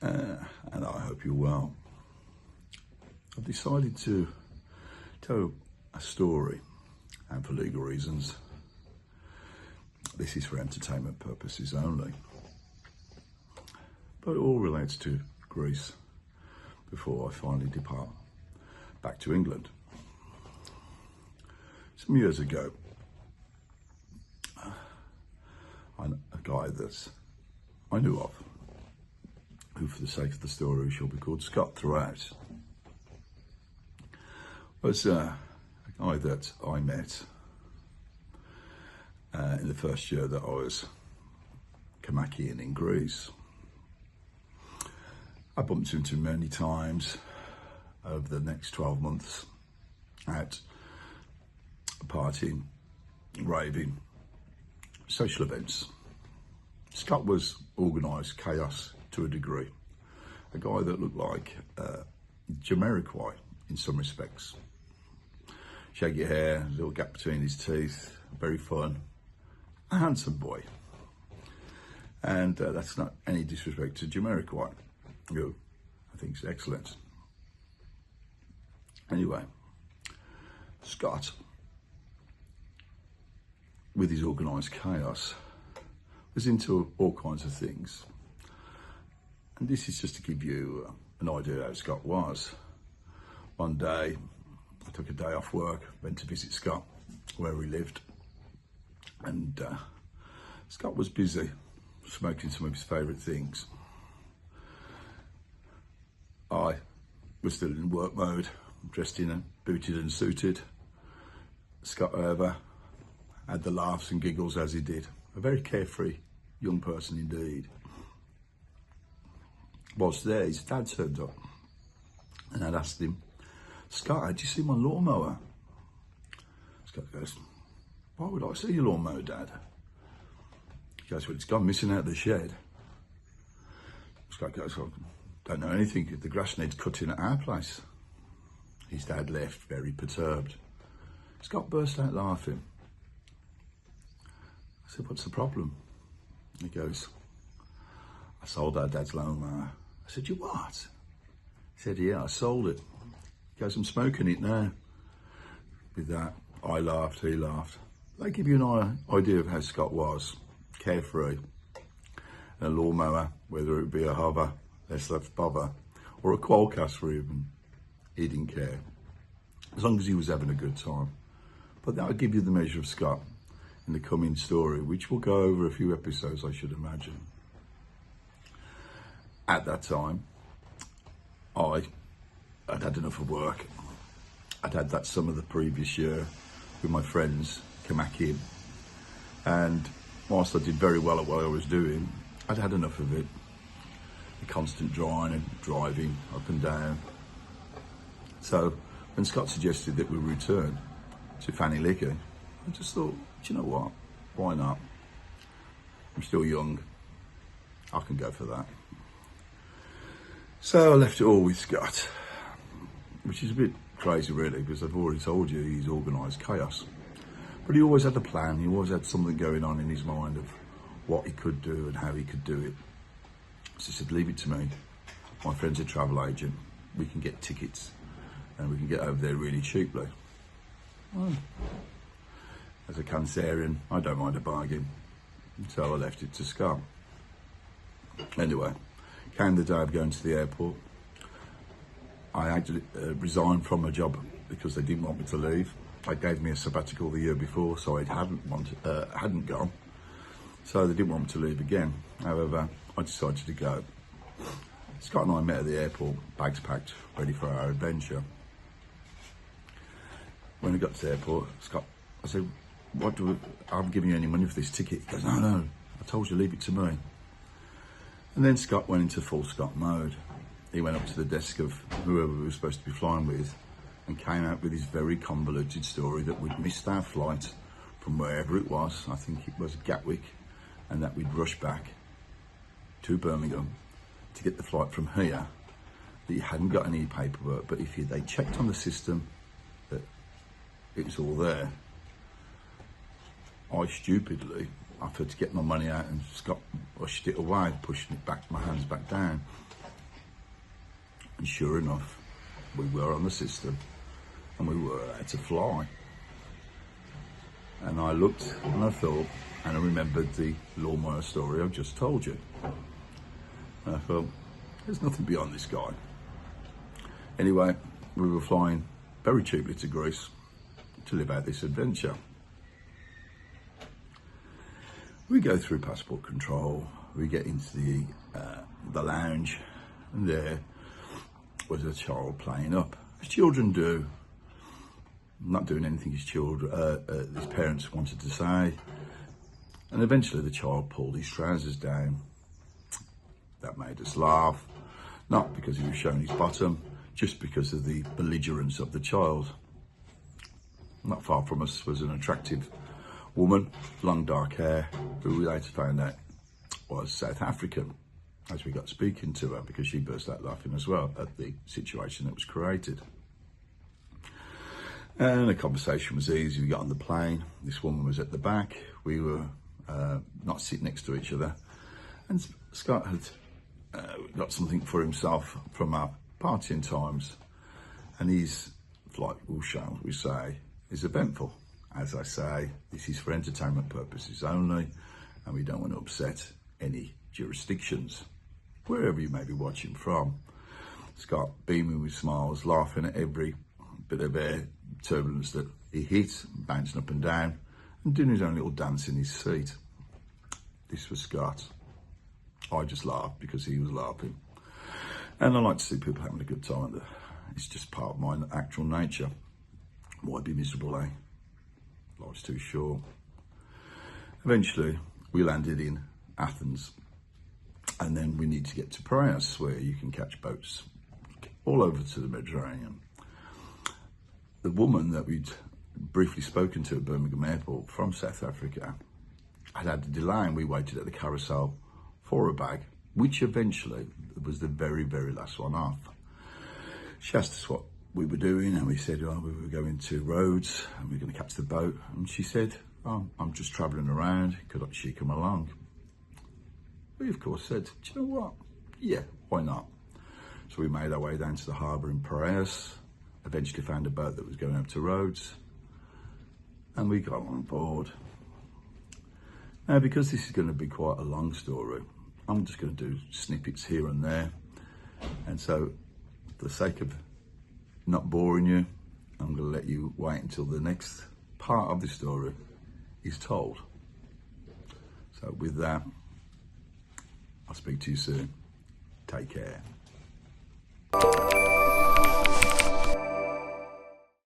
and I hope you're well. I've decided to tell a story, and for legal reasons, this is for entertainment purposes only, but it all relates to Greece before I finally depart back to England. Some years ago, a guy that I knew of, who for the sake of the story shall be called Scott throughout, was a guy that I met in the first year that I was Kamakian in Greece. I bumped into him many times over the next 12 months at partying, raving, social events. Scott was organised chaos to a degree. A guy that looked like Jamiroquai in some respects. Shaggy hair, a little gap between his teeth, very fun, a handsome boy. And that's not any disrespect to Jamiroquai, who I think is excellent. Anyway, Scott, with his organised chaos, was into all kinds of things. And this is just to give you an idea how Scott was. One day, I took a day off work, went to visit Scott, where he lived. And Scott was busy smoking some of his favourite things. I was still in work mode, dressed in and booted and suited. Scott, however, had the laughs and giggles as he did. A very carefree young person indeed. Whilst there, his dad turned up and I'd asked him, "Scott, did you see my lawnmower?" Scott goes, "Why would I see your lawnmower, Dad?" He goes, "Well, it's gone missing out of the shed." Scott goes, "Well, don't know anything. The grass needs cutting at our place." His dad left, very perturbed. Scott burst out laughing. I said, "What's the problem?" He goes, "I sold our dad's lawnmower." I said, "You what?" He said, "Yeah, I sold it." He goes, "I'm smoking it now." With that, I laughed, he laughed. That give you an idea of how Scott was, carefree. A lawnmower, whether it be a hover, less left bother, or a qualcast even, he didn't care, as long as he was having a good time. But that'll give you the measure of Scott in the coming story, which will go over a few episodes, I should imagine. At that time, I'd had enough of work. I'd had that summer the previous year with my friends, Kamakian, and whilst I did very well at what I was doing, I'd had enough of it. The constant driving up and down. So when Scott suggested that we return to Fanny Liquor, I just thought, do you know what? Why not? I'm still young. I can go for that. So I left it all with Scott, which is a bit crazy really, because I've already told you he's organised chaos. But he always had a plan. He always had something going on in his mind of what he could do and how he could do it. So he said, "Leave it to me. My friend's a travel agent. We can get tickets and we can get over there really cheaply." Well, as a Cancerian, I don't mind a bargain. So I left it to Scott. Anyway, came the day of going to the airport. I had to resign from my job because they didn't want me to leave. They gave me a sabbatical the year before, so I hadn't gone. So they didn't want me to leave again. However, I decided to go. Scott and I met at the airport, bags packed, ready for our adventure. When we got to the airport, Scott, I said, "I'm giving you any money for this ticket." He goes, No, I told you, leave it to me." And then Scott went into full Scott mode. He went up to the desk of whoever we were supposed to be flying with and came out with his very convoluted story that we'd missed our flight from wherever it was, I think it was Gatwick, and that we'd rush back to Birmingham to get the flight from here, that he hadn't got any paperwork, but if they checked on the system that it was all there. I stupidly offered to get my money out, and Scott pushed it away, pushing it back, my hands back down. And sure enough, we were on the system and we were allowed to fly. And I looked and I thought, and I remembered the lawnmower story I've just told you. And I thought, there's nothing beyond this guy. Anyway, we were flying very cheaply to Greece to live out this adventure. We go through passport control, we get into the lounge, and there was a child playing up, as children do, not doing anything his parents wanted to say. And eventually the child pulled his trousers down. That made us laugh, not because he was showing his bottom, just because of the belligerence of the child. Not far from us was an attractive woman, long dark hair, who we later found out was South African, as we got speaking to her, because she burst out laughing as well at the situation that was created. And the conversation was easy. We got on the plane. This woman was at the back. We were not sitting next to each other. And Scott had got something for himself from our partying times. And his flight, shall we say, is eventful. As I say, this is for entertainment purposes only, and we don't want to upset any jurisdictions, wherever you may be watching from. Scott beaming with smiles, laughing at every bit of air turbulence that he hit, bouncing up and down, and doing his own little dance in his seat. This was Scott. I just laughed because he was laughing. And I like to see people having a good time. It's just part of my actual nature. Why be miserable, eh? Life's too short. Eventually, we landed in Athens, and then we need to get to Piraeus, where you can catch boats all over to the Mediterranean. The woman that we'd briefly spoken to at Birmingham Airport from South Africa had a delay, and we waited at the carousel for a bag, which eventually was the very, very last one off. She asked us what we were doing, and we said, we were going to Rhodes and we were going to catch the boat. And she said, I'm just travelling around, could she come along? We of course said, do you know what? Yeah, why not? So we made our way down to the harbour in Piraeus, eventually found a boat that was going up to Rhodes, and we got on board. Now, because this is going to be quite a long story, I'm just going to do snippets here and there. And so, for the sake of not boring you, I'm going to let you wait until the next part of the story is told. So with that, I'll speak to you soon. Take care.